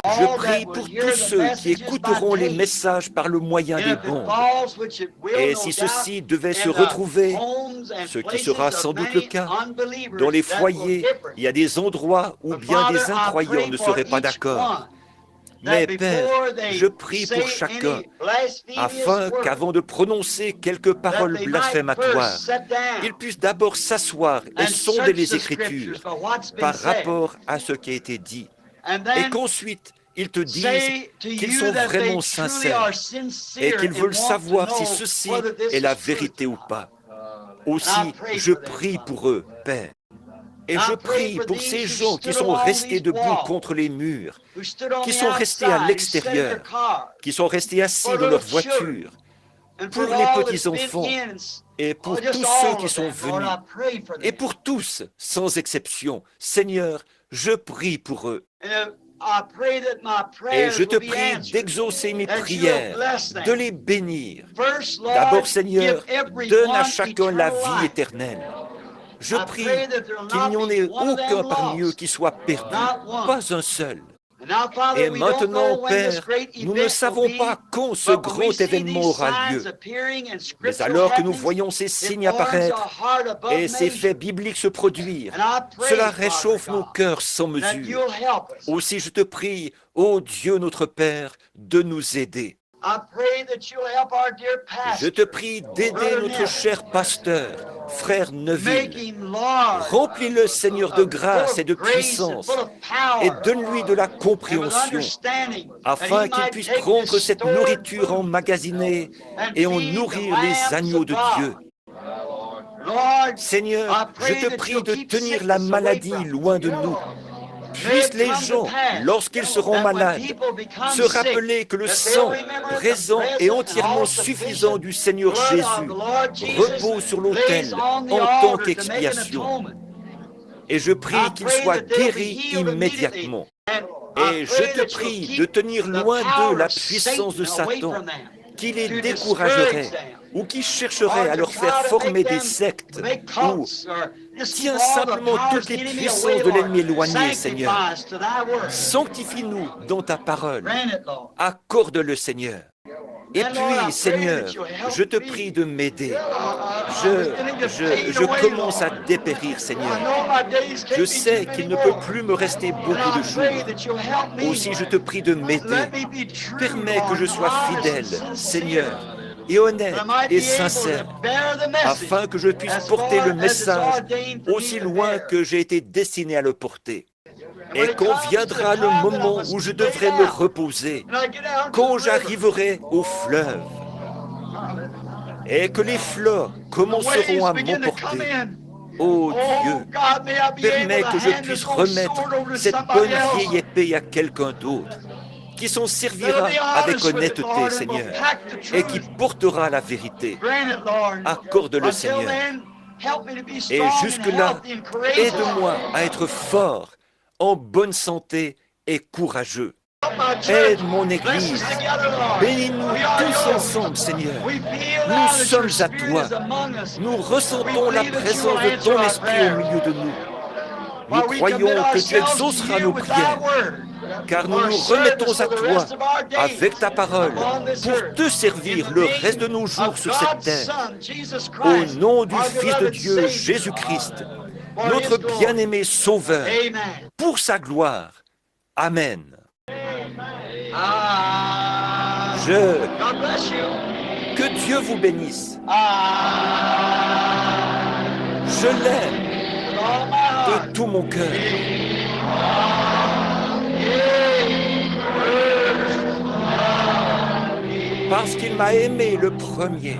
Je prie pour tous ceux qui écouteront les messages par le moyen des bondes. Et si ceci devait se retrouver, ce qui sera sans doute le cas, dans les foyers, il y a des endroits où bien des incroyants ne seraient pas d'accord. Mais Père, je prie pour chacun, afin qu'avant de prononcer quelques paroles blasphématoires, ils puissent d'abord s'asseoir et sonder les Écritures par rapport à ce qui a été dit, et qu'ensuite ils te disent qu'ils sont vraiment sincères et qu'ils veulent savoir si ceci est la vérité ou pas. Aussi, je prie pour eux, Père. Et je prie pour ces gens qui sont restés debout contre les murs, qui sont restés à l'extérieur, qui sont restés assis dans leur voiture, pour les petits-enfants et pour tous ceux qui sont venus, et pour tous, sans exception. Seigneur, je prie pour eux. Et je te prie d'exaucer mes prières, de les bénir. D'abord, Seigneur, donne à chacun la vie éternelle. Je prie qu'il n'y en ait aucun parmi eux qui soit perdu, pas un seul. Et maintenant, Père, nous ne savons pas quand ce grand événement aura lieu. Mais alors que nous voyons ces signes apparaître et ces faits bibliques se produire, cela réchauffe nos cœurs sans mesure. Aussi, je te prie, ô Dieu notre Père, de nous aider. Je te prie d'aider notre cher pasteur, frère Neville. Remplis-le, Seigneur, de grâce et de puissance, et donne-lui de la compréhension, afin qu'il puisse prendre cette nourriture emmagasinée et en nourrir les agneaux de Dieu. Seigneur, je te prie de tenir la maladie loin de nous. Puissent les gens, lorsqu'ils seront malades, se rappeler que le sang présent et entièrement suffisant du Seigneur Jésus repose sur l'autel en tant qu'expiation. Et je prie qu'ils soient guéris immédiatement. Et je te prie de tenir loin d'eux la puissance de Satan, qui les découragerait ou qui chercherait à leur faire former des sectes ou tiens simplement toutes les puissances de l'ennemi éloigné, Seigneur. Sanctifie-nous dans ta parole. Accorde-le, Seigneur. Et puis, Seigneur, je te prie de m'aider. Je commence à dépérir, Seigneur. Je sais qu'il ne peut plus me rester beaucoup de jours. Aussi, je te prie de m'aider. Permets que je sois fidèle, Seigneur, et honnête et sincère, afin que je puisse porter le message aussi loin que j'ai été destiné à le porter. Et quand viendra le moment où je devrai me reposer, quand j'arriverai au fleuve, et que les fleurs commenceront à m'emporter, ô Dieu, permets que je puisse remettre cette bonne vieille épée à quelqu'un d'autre, qui s'en servira avec honnêteté, Seigneur, et qui portera la vérité. Accorde-le, Seigneur. Et jusque-là, aide-moi à être fort, en bonne santé et courageux. Aide mon Église. Bénis-nous tous ensemble, Seigneur. Nous sommes à toi. Nous ressentons la présence de ton Esprit au milieu de nous. Nous croyons que tu exauceras nos prières, car nous nous remettons à toi avec ta parole pour te servir le reste de nos jours sur cette terre. Au nom du Fils de Dieu, Jésus-Christ, notre bien-aimé Sauveur, pour sa gloire. Amen. Que Dieu vous bénisse. Je l'aime de tout mon cœur. Parce qu'il m'a aimé le premier.